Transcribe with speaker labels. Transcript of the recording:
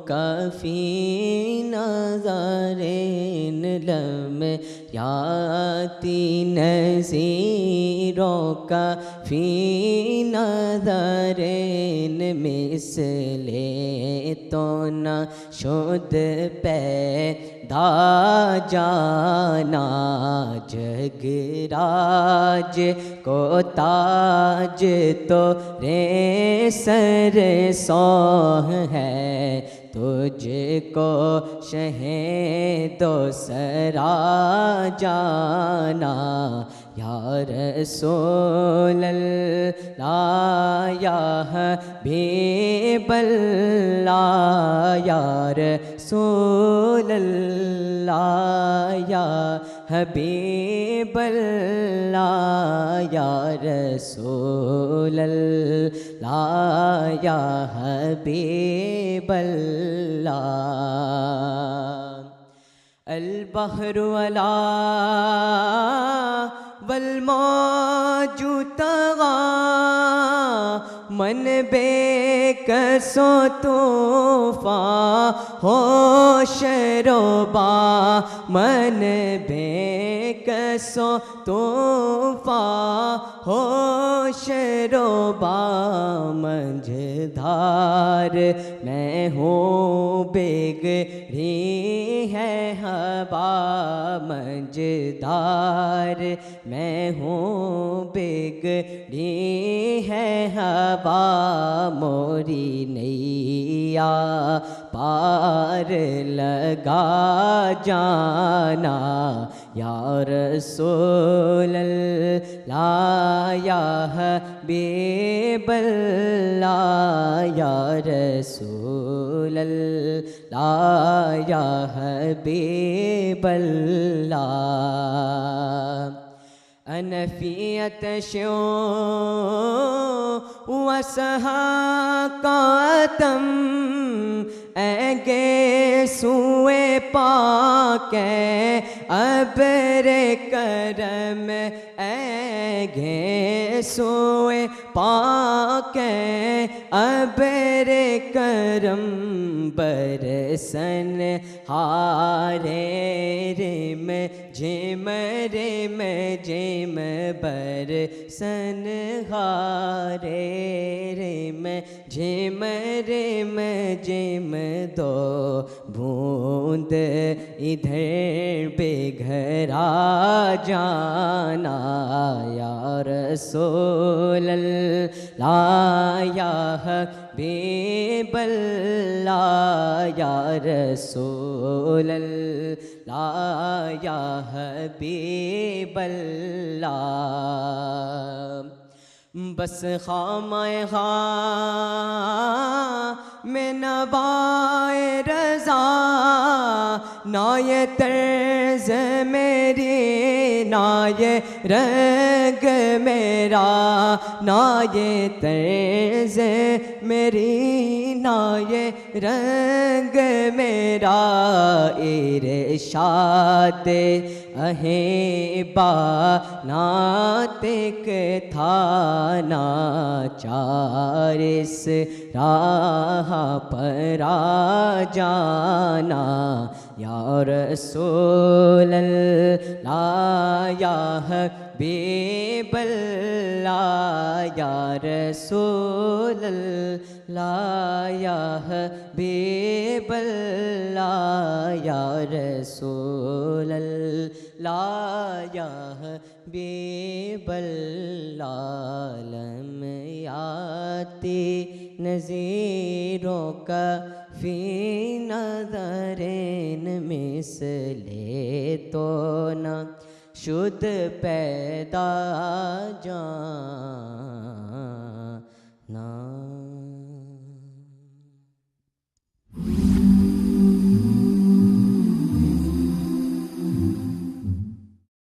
Speaker 1: کا فی نظرین لمیاتی نظیروں کا فی نظرین مثل تو نہ شد پیدا جانا جگ راج کو تاج تو رے سر سوہ ہے تجھ کو شہید و سرا جانا یا رسول اللہ یا حبیب اللہ یا رسول اللہ یا حبیب اللہ یا رسول اللہ یا حبیب اللہ البحر ولا والموج طغى من بے کسو طوفان ہوش روبا من بے کسو طوفان ہوش روبا منجھدار میں ہوں بگڑی ہے ہوا منجھدار میں ہوں بگڑی ہے ہوا موری نیا پار لگا جانا یا رسول اللہ یا حبیب اللہ یا رسول اللہ یا حبیب اللہ أنا في عطش وسحاقة اے سوئے پاک ابر کرم اے سوئے پاک ابر کرم برسن ہارے رم جم رم جم برسن ہارے رم جم رم جم دو بوند ادھر بگھرا جانا یا رسول اللہ یا حبیب اللہ یا رسول اللہ یا حبیب اللہ بس خامہ میں نوائے رضا نہ یہ طرز میری نہ یہ رنگ میرا نہ یہ طرز میری نہ یہ رنگ میرا ارشاد اہیبا ناطق تھا ناچار اس راہ پر آ جانا یا رسول اللہ یا حبیب اللہ یا رسول اللہ یا حبیب اللہ یا رسول اللہ یا حبیب اللہ لمیاتی نظیروں کا فی نظرین مثل تو نہ شد پیدا جان